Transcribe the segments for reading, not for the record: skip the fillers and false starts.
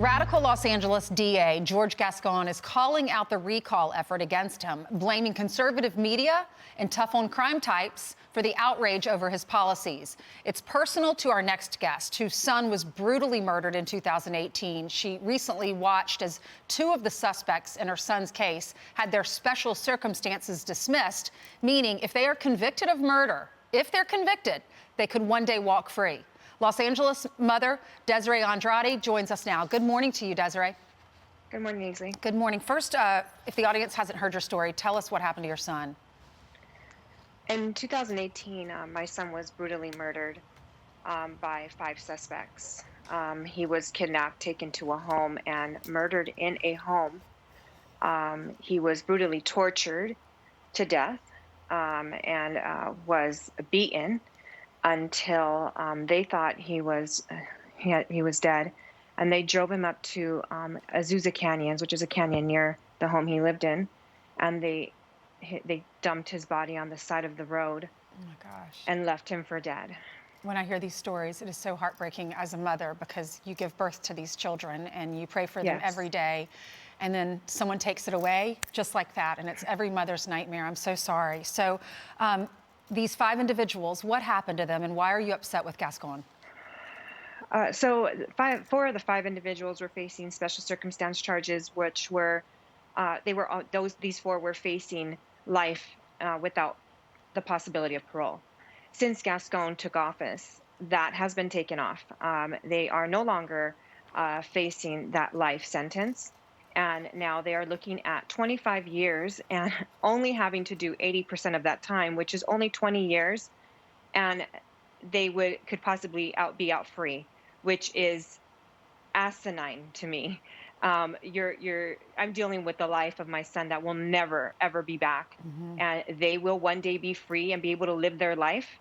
Radical Los Angeles DA George Gascón is calling out the recall effort against him, blaming conservative media and tough-on-crime types for the outrage over his policies. It's personal to our next guest, whose son was brutally murdered in 2018. She recently watched as two of the suspects in her son's case had their special circumstances dismissed, meaning if they are convicted of murder, if they're convicted, they could one day walk free. Los Angeles mother Desiree Andrade joins us now. Good morning to you, Desiree. Good morning, Ainsley. Good morning. First, if the audience hasn't heard your story, tell us what happened to your son. In 2018, my son was brutally murdered by 5 suspects. He was kidnapped, taken to a home, and murdered in a home. He was brutally tortured to death and was beaten until they thought he was dead, and they drove him up to Azusa Canyons, which is a canyon near the home he lived in, and they dumped his body on the side of the road. Oh my gosh. And left him for dead. When I hear these stories, it is so heartbreaking as a mother, because you give birth to these children and you pray for them every day, and then someone takes it away just like that, and it's every mother's nightmare. I'm so sorry. So these 5 individuals, what happened to them, and why are you upset with Gascon? So 4 of the 5 individuals were facing special circumstance charges, which were these 4 were facing life without the possibility of parole. Since Gascon took office, that has been taken off. They are no longer facing that life sentence. And now they are looking at 25 years and only having to do 80% of that time, which is only 20 years. And they could possibly be out free, which is asinine to me. I'm dealing with the life of my son that will never, ever be back. Mm-hmm. And they will one day be free and be able to live their life.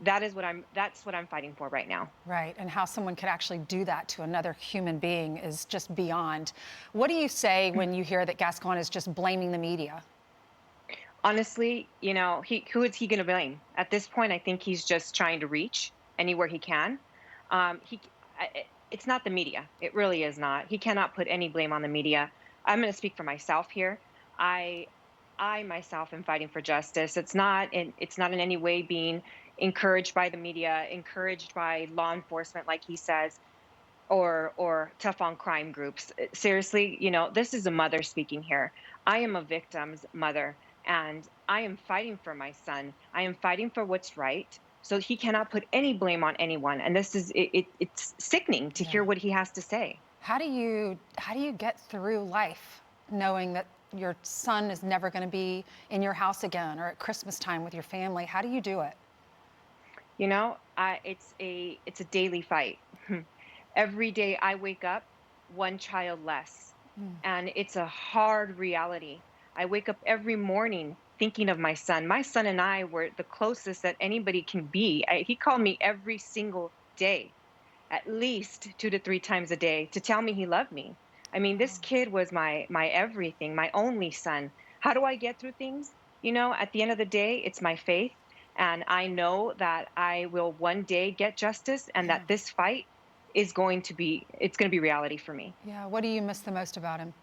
That's what I'm fighting for right now. Right, and how someone could actually do that to another human being is just beyond. What do you say when you hear that Gascon is just blaming the media? Honestly, who is he going to blame? At this point, I think he's just trying to reach anywhere he can. It's not the media. It really is not. He cannot put any blame on the media. I'm going to speak for myself here. I myself am fighting for justice. It's not in any way being encouraged by the media, encouraged by law enforcement, like he says, or tough on crime groups. Seriously, this is a mother speaking here. I am a victim's mother, and I am fighting for my son. I am fighting for what's right. So he cannot put any blame on anyone. And this is it's sickening to hear what he has to say. How do you get through life knowing that your son is never going to be in your house again or at Christmas time with your family? How do you do it? It's a daily fight. Every day I wake up, one child less. And it's a hard reality. I wake up every morning thinking of my son. My son and I were the closest that anybody can be. He called me every single day, at least 2 to 3 times a day, to tell me he loved me. I mean, this kid was my everything, my only son. How do I get through things? At the end of the day, it's my faith. And I know that I will one day get justice, and that this fight is going to be reality for me. Yeah. What do you miss the most about him?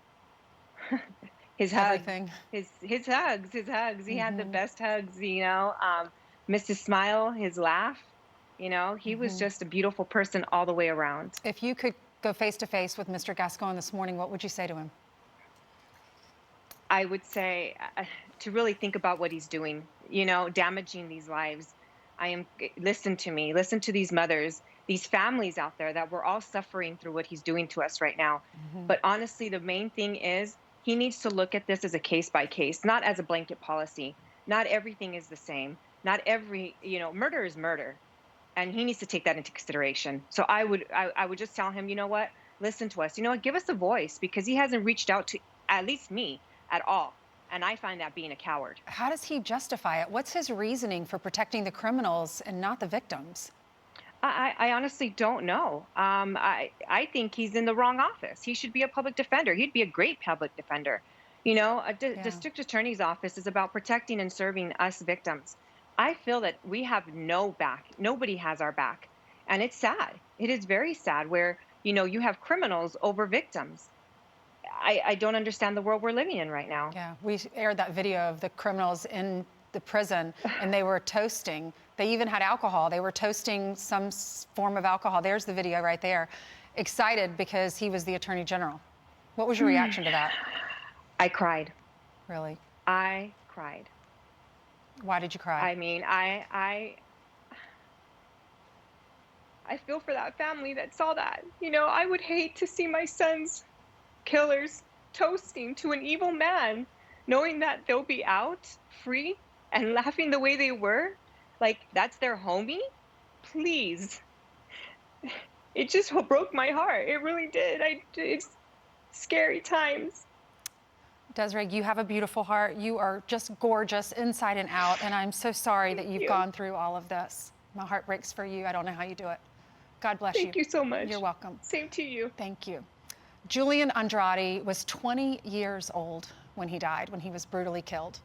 His hugs. Everything. His hugs. He had the best hugs, missed his smile, his laugh. He was just a beautiful person all the way around. If you could go face to face with Mr. Gascon this morning, what would you say to him? I would say to really think about what he's doing, damaging these lives. Listen to me, listen to these mothers, these families out there that we're all suffering through what he's doing to us right now. But honestly, the main thing is he needs to look at this as a case by case, not as a blanket policy. Not everything is the same. Not every, murder is murder. And he needs to take that into consideration. So I would just tell him, listen to us, give us a voice, because he hasn't reached out to at least me at all. And I find that being a coward. How does he justify it? What's his reasoning for protecting the criminals and not the victims? I honestly don't know. I think he's in the wrong office. He should be a public defender. He'd be a great public defender. A district attorney's office is about protecting and serving us victims. I feel that we have no back. Nobody has our back. And it's sad. It is very sad where You have criminals over victims. I don't understand the world we're living in right now. Yeah, we aired that video of the criminals in the prison, and they were toasting. They even had alcohol. They were toasting some form of alcohol. There's the video right there. Excited because he was the Attorney General. What was your reaction to that? I cried. Really? I cried. Why did you cry? I mean, I feel for that family that saw that. I would hate to see my son's killers toasting to an evil man, knowing that they'll be out free and laughing the way they were. Like, that's their homie? Please. It just broke my heart. It really did. It's scary times. Desiree, you have a beautiful heart. You are just gorgeous inside and out, and I'm so sorry that you've gone through all of this. My heart breaks for you. I don't know how you do it. God bless you. Thank you so much. You're welcome. Same to you. Thank you. Julien Andrade was 20 years old when he died, when he was brutally killed.